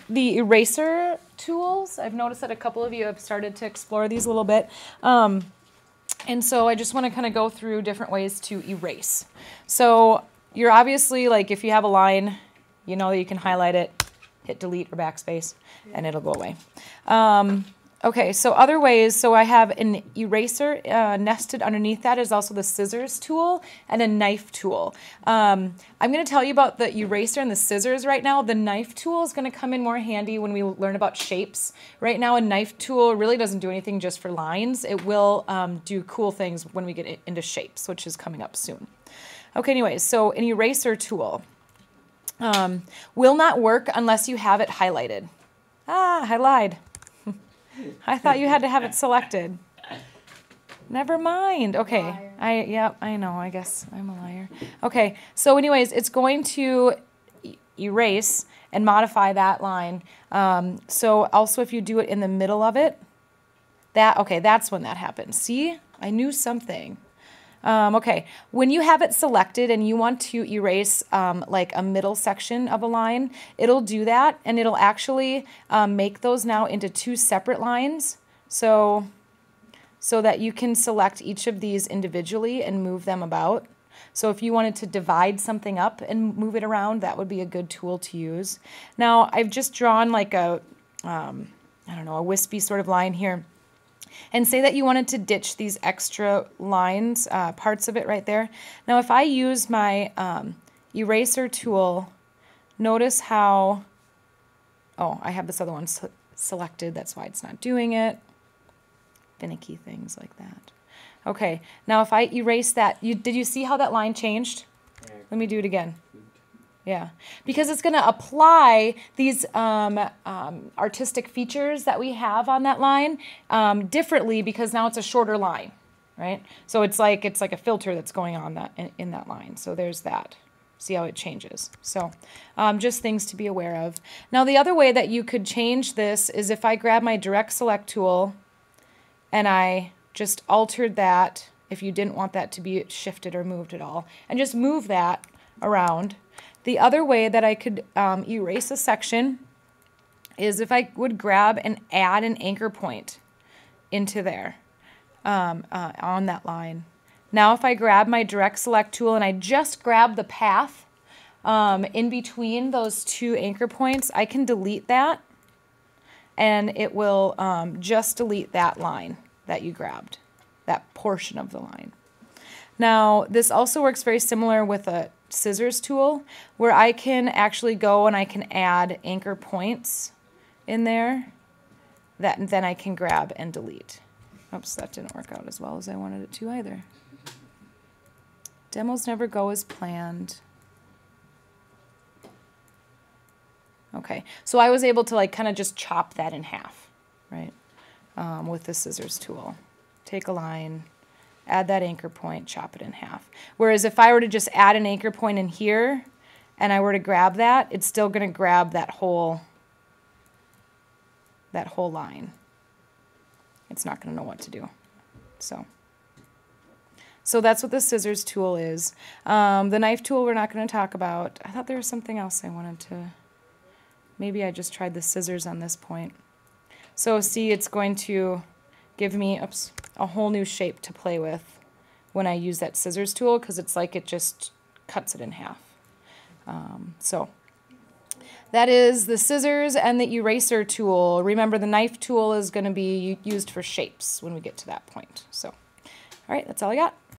the eraser tools, I've noticed that a couple of you have started to explore these a little bit. And so I just want to kind of go through different ways to erase. So you're obviously, like, if you have a line, you know that you can highlight it, hit delete or backspace, and it'll go away. Okay, so other ways, so I have an eraser nested underneath that is also the scissors tool and a knife tool. I'm going to tell you about the eraser and the scissors right now. The knife tool is going to come in more handy when we learn about shapes. Right now, a knife tool really doesn't do anything just for lines. It will do cool things when we get into shapes, which is coming up soon. Okay, anyways, so an eraser tool will not work unless you have it highlighted. Ah, I lied. I thought you had to have it selected. Never mind. Okay. I know. I guess I'm a liar. Okay. So anyways, it's going to erase and modify that line. So also if you do it in the middle of it, that's when that happens. See? I knew something. Okay, when you have it selected and you want to erase like a middle section of a line, it'll do that, and it'll actually make those now into two separate lines, so that you can select each of these individually and move them about. So if you wanted to divide something up and move it around, that would be a good tool to use. Now, I've just drawn like a, I don't know, a wispy sort of line here. And say that you wanted to ditch these extra lines, parts of it right there. Now, if I use my eraser tool, notice how, oh, I have this other one selected. That's why it's not doing it. Finicky things like that. Okay, now if I erase that, did you see how that line changed? Let me do it again. Yeah, because it's going to apply these artistic features that we have on that line differently, because now it's a shorter line, right? So it's like a filter that's going on in that line. So there's that. See how it changes. So just things to be aware of. Now the other way that you could change this is if I grab my direct select tool and I just altered that, if you didn't want that to be shifted or moved at all, and just move that around. The other way that I could erase a section is if I would grab and add an anchor point into there on that line. Now if I grab my direct select tool and I just grab the path in between those two anchor points, I can delete that, and it will just delete that line that you grabbed, that portion of the line. Now this also works very similar with a scissors tool, where I can actually go and I can add anchor points in there that then I can grab and delete. Oops, that didn't work out as well as I wanted it to either. Demos never go as planned. Okay, so I was able to like kind of just chop that in half, right, with the scissors tool. Take a line, add that anchor point, chop it in half. Whereas if I were to just add an anchor point in here and I were to grab that, it's still going to grab that whole line. It's not going to know what to do. So that's what the scissors tool is. The knife tool we're not going to talk about. I thought there was something else I wanted to, maybe I just tried the scissors on this point. So see, it's going to give me a whole new shape to play with when I use that scissors tool, because it's like it just cuts it in half. So that is the scissors and the eraser tool. Remember, the knife tool is going to be used for shapes when we get to that point. So, all right, that's all I got.